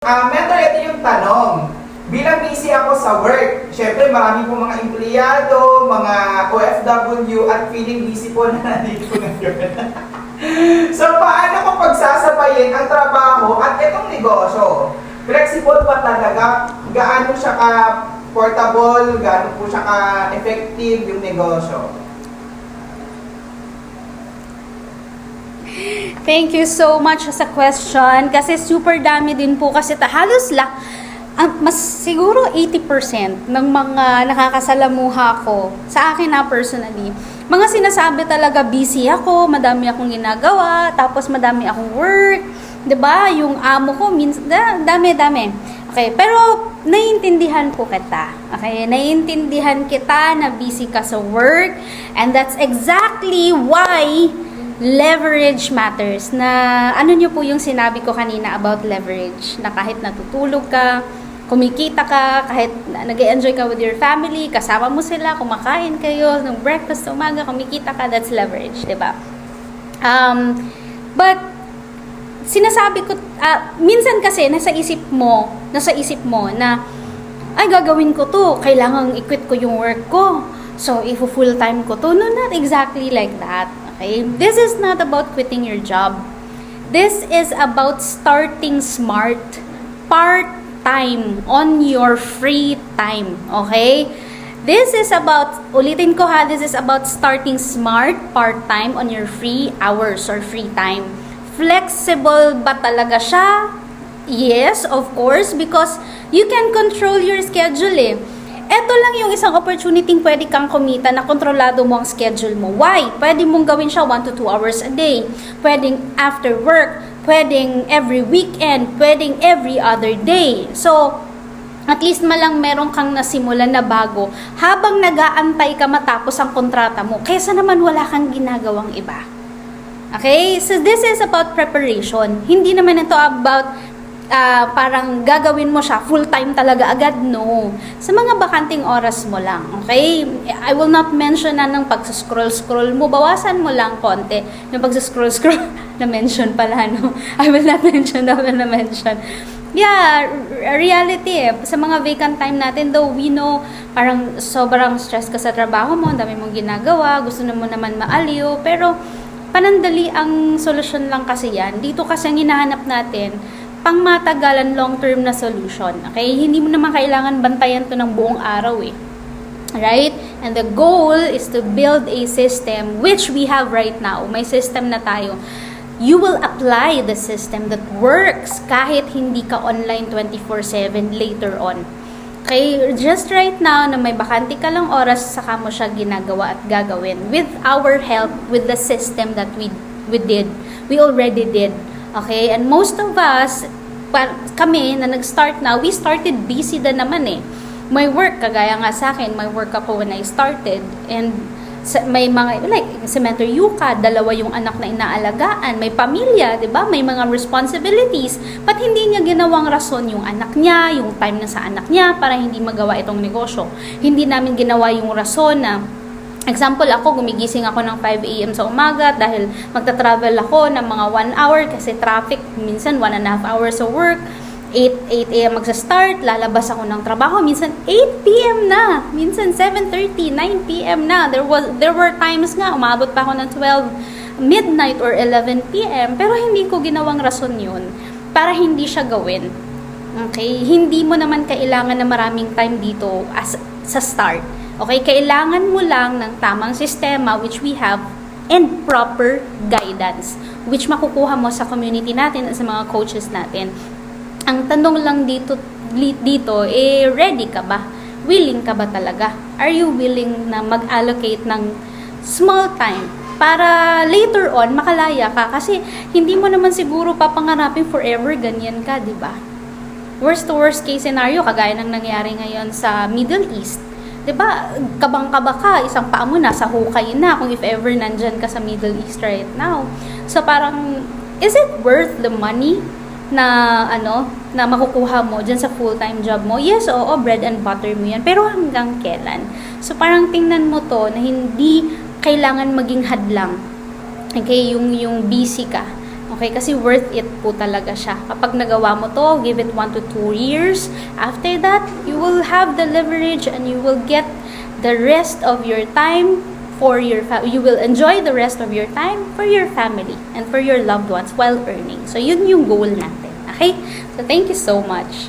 Mentor, ito yung tanong. Bilang busy ako sa work, syempre marami po mga empleyado, mga OFW at feeling busy po na nandito ngayon. So, paano ko pagsasabayin ang trabaho at itong negosyo? Flexible pa talaga? Gaano siya ka-portable? Gaano po siya ka-effective yung negosyo? Thank you so much sa question kasi super dami din po kasi halos mas siguro 80% ng mga nakakasalamuha ko sa akin na personally, mga sinasabi talaga busy ako, madami akong ginagawa, tapos madami akong work, 'di ba? Yung amo ko dami. Okay, pero naiintindihan ko kita. Okay, naiintindihan kita na busy ka sa work, and that's exactly why leverage matters. Na ano nyo po yung sinabi ko kanina about leverage, na kahit natutulog ka, kumikita ka, kahit nag-enjoy ka with your family, kasama mo sila, kumakain kayo ng breakfast sa umaga, kumikita ka, that's leverage, diba? But sinasabi ko, minsan kasi nasa isip mo na ay gagawin ko to, kailangang i-quit ko yung work ko, so i-full time ko to. No, not exactly like that. Okay? This is not about quitting your job. This is about starting smart, part-time, on your free time. Okay? This is about, ulitin ko ha, this is about starting smart, part-time, on your free hours or free time. Flexible ba talaga siya? Yes, of course, because you can control your schedule eh. Ito lang yung isang opportunity pwede kang kumita na kontrolado mo ang schedule mo. Why? Pwede mong gawin siya 1 to 2 hours a day. Pwedeng after work. Pwedeng every weekend. Pwedeng every other day. So, at least malang meron kang nasimulan na bago habang nag-aantay ka matapos ang kontrata mo. Kaysa naman wala kang ginagawang iba. Okay? So, this is about preparation. Hindi naman ito about parang gagawin mo siya full-time talaga agad, no. Sa mga bakanting oras mo lang, okay? I will not mention na ng pag-scroll mo, bawasan mo lang konti. Yung pag-scroll, na-mention pala, no? I will not mention. Yeah, reality eh. Sa mga vacant time natin, though we know, parang sobrang stress ka sa trabaho mo, dami mong ginagawa, gusto mo naman maaliw, pero panandali ang solusyon lang kasi yan. Dito kasi ang hinahanap natin, pangmatagalan long-term na solution. Okay? Hindi mo naman kailangan bantayan to ng buong araw eh. Right? And the goal is to build a system which we have right now. May system na tayo. You will apply the system that works kahit hindi ka online 24/7 later on. Okay? Just right now na may bakante ka lang oras, saka mo siya ginagawa at gagawin. With our help, with the system that we already did. Okay, and most of us, kami na nag-start na, we started busy din naman eh. May work, kagaya nga sa akin, may work ako when I started. And may mga, like, si Mentor Yuka, 2 yung anak na inaalagaan, may pamilya, di ba? May mga responsibilities. Ba't hindi niya ginawang rason yung anak niya, yung time na sa anak niya, para hindi magawa itong negosyo? Hindi namin ginawa yung rason na, example, ako, gumigising ako ng 5 a.m. sa umaga dahil magta-travel ako ng mga 1 hour kasi traffic, minsan 1.5 hours sa work. 8 a.m. magsa-start, lalabas ako ng trabaho, minsan 8 p.m. na, minsan 7:30, 9 p.m. na. There were times nga, umabot pa ako ng 12 midnight or 11 p.m. pero hindi ko ginawang rason yun para hindi siya gawin. Okay? Hindi mo naman kailangan na maraming time dito sa start. Okay, kailangan mo lang ng tamang sistema which we have and proper guidance which makukuha mo sa community natin at sa mga coaches natin. Ang tanong lang dito ready ka ba? Willing ka ba talaga? Are you willing na mag-allocate ng small time para later on makalaya ka? Kasi hindi mo naman siguro papangarapin forever ganyan ka, di ba? Worst to worst case scenario, kagaya ng nangyari ngayon sa Middle East. Diba, kabang-kaba ka, isang paa mo nasa hukay na kung if ever nandyan ka sa Middle East right now. So parang, is it worth the money na na makukuha mo dyan sa full-time job mo? Yes, oo, bread and butter mo yan. Pero hanggang kailan? So parang tingnan mo to na hindi kailangan maging hadlang. Okay, yung busy ka. Okay? Kasi worth it po talaga siya. Kapag nagawa mo to, give it 1 to 2 years. After that, you will have the leverage and you will get the rest of your time for your you will enjoy the rest of your time for your family and for your loved ones while earning. So, yun yung goal natin. Okay? So, thank you so much.